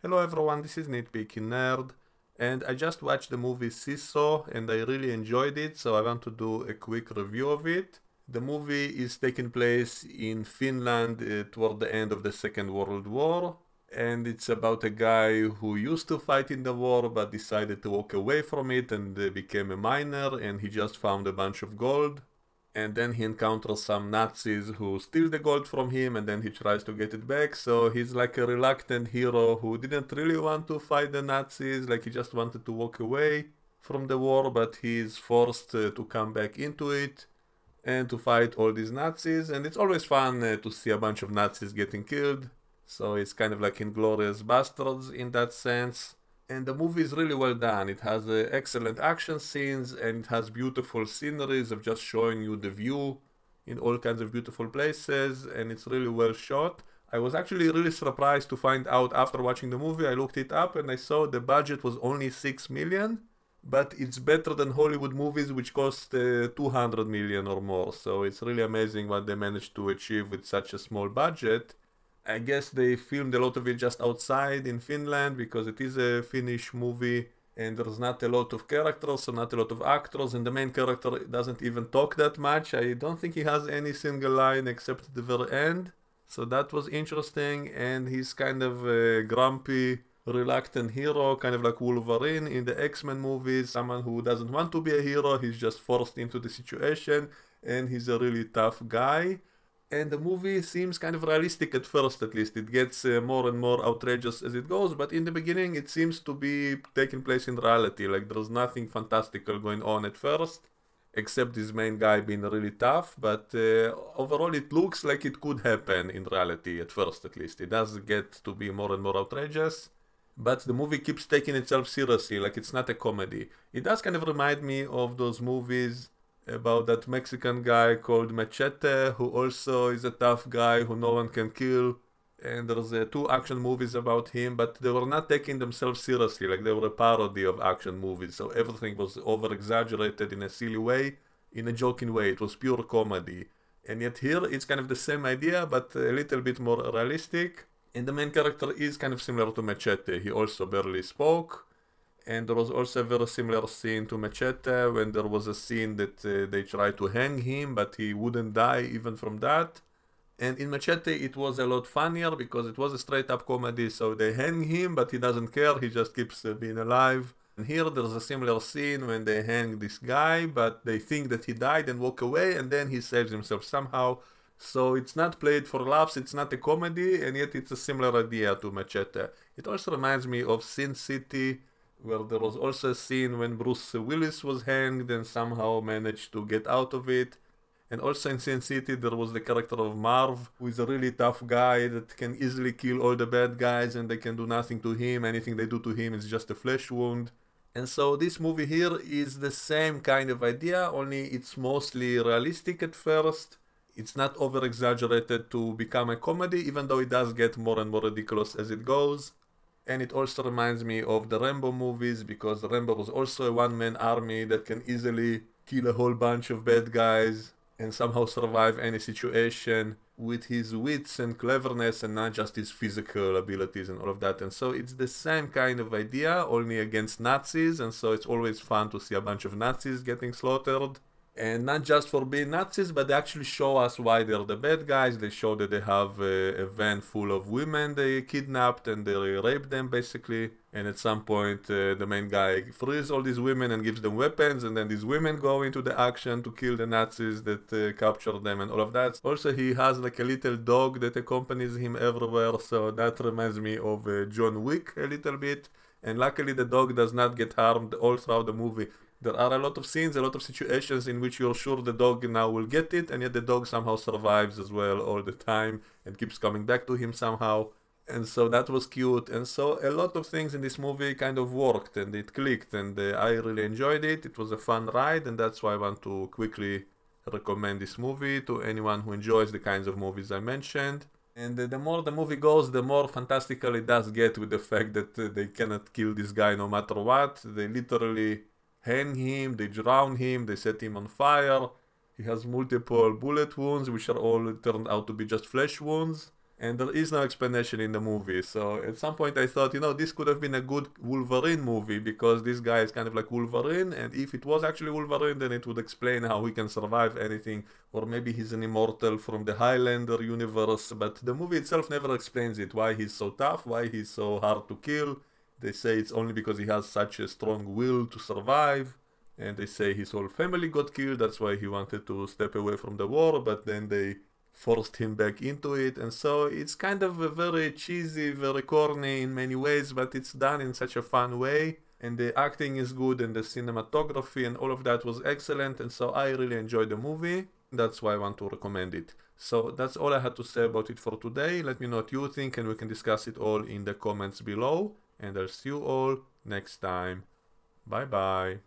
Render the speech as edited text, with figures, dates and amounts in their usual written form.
Hello everyone, this is Nitpicking Nerd, and I just watched the movie Sisu and I really enjoyed it, so I want to do a quick review of it. The movie is taking place in Finland toward the end of the Second World War, and it's about a guy who used to fight in the war but decided to walk away from it and became a miner, and he just found a bunch of gold. And then he encounters some Nazis who steal the gold from him, and then he tries to get it back. So he's like a reluctant hero who didn't really want to fight the Nazis, like he just wanted to walk away from the war, but he's forced to come back into it and to fight all these Nazis. And it's always fun to see a bunch of Nazis getting killed. So it's kind of like Inglourious Bastards in that sense. And the movie is really well done. It has excellent action scenes and it has beautiful sceneries of just showing you the view in all kinds of beautiful places, and it's really well shot. I was actually really surprised to find out after watching the movie. I looked it up and I saw the budget was only 6 million, but it's better than Hollywood movies which cost 200 million or more. So it's really amazing what they managed to achieve with such a small budget. I guess they filmed a lot of it just outside in Finland because it is a Finnish movie and there's not a lot of characters, so not a lot of actors, and the main character doesn't even talk that much. I don't think he has any single line except at the very end. So that was interesting, and he's kind of a grumpy, reluctant hero, kind of like Wolverine in the X-Men movies, someone who doesn't want to be a hero, he's just forced into the situation, and he's a really tough guy. And the movie seems kind of realistic at first, at least. It gets more and more outrageous as it goes, but in the beginning it seems to be taking place in reality. Like there's nothing fantastical going on at first, except this main guy being really tough, but overall it looks like it could happen in reality, at first at least. It does get to be more and more outrageous, but the movie keeps taking itself seriously, like it's not a comedy. It does kind of remind me of those movies about that Mexican guy called Machete, who also is a tough guy who no one can kill. And there's 2 action movies about him, but they were not taking themselves seriously, like they were a parody of action movies. So everything was over-exaggerated in a silly way, in a joking way. It was pure comedy. And yet here it's kind of the same idea, but a little bit more realistic. And the main character is kind of similar to Machete. He also barely spoke. And there was also a very similar scene to Machete when there was a scene that they tried to hang him, but he wouldn't die even from that. And in Machete it was a lot funnier because it was a straight up comedy, so they hang him but he doesn't care, he just keeps being alive. And here there's a similar scene when they hang this guy, but they think that he died and walk away, and then he saves himself somehow. So it's not played for laughs, it's not a comedy, and yet it's a similar idea to Machete. It also reminds me of Sin City, where there was also a scene when Bruce Willis was hanged and somehow managed to get out of it. And also in Sin City there was the character of Marv, who is a really tough guy that can easily kill all the bad guys and they can do nothing to him. Anything they do to him is just a flesh wound. And so this movie here is the same kind of idea, only it's mostly realistic at first. It's not over-exaggerated to become a comedy, even though it does get more and more ridiculous as it goes. And it also reminds me of the Rambo movies, because Rambo was also a one-man army that can easily kill a whole bunch of bad guys and somehow survive any situation with his wits and cleverness and not just his physical abilities and all of that. And so it's the same kind of idea, only against Nazis, and so it's always fun to see a bunch of Nazis getting slaughtered. And not just for being Nazis, but they actually show us why they're the bad guys. They show that they have a van full of women they kidnapped and they raped them basically. And at some point the main guy frees all these women and gives them weapons, and then these women go into the action to kill the Nazis that captured them and all of that. Also he has like a little dog that accompanies him everywhere, so that reminds me of John Wick a little bit. And luckily the dog does not get harmed all throughout the movie. There are a lot of scenes, a lot of situations in which you're sure the dog now will get it, and yet the dog somehow survives as well all the time and keeps coming back to him somehow. And so that was cute. And so a lot of things in this movie kind of worked and it clicked, and I really enjoyed it. It was a fun ride, and that's why I want to quickly recommend this movie to anyone who enjoys the kinds of movies I mentioned. And the more the movie goes, the more fantastical it does get with the fact that they cannot kill this guy no matter what. They literally hang him, they drown him, they set him on fire. He has multiple bullet wounds, which are all turned out to be just flesh wounds. and there is no explanation in the movie. So at some point I thought, this could have been a good Wolverine movie, because this guy is kind of like Wolverine, and if it was actually Wolverine, then it would explain how he can survive anything, or maybe he's an immortal from the Highlander universe, but the movie itself never explains it, why he's so tough, why he's so hard to kill. They say it's only because he has such a strong will to survive. And they say his whole family got killed, that's why he wanted to step away from the war, but then they forced him back into it. And so it's kind of a very cheesy, very corny in many ways, but it's done in such a fun way. And the acting is good, and the cinematography and all of that was excellent, and so I really enjoyed the movie. That's why I want to recommend it. So that's all I had to say about it for today. Let me know what you think, and we can discuss it all in the comments below. And I'll see you all next time. Bye bye.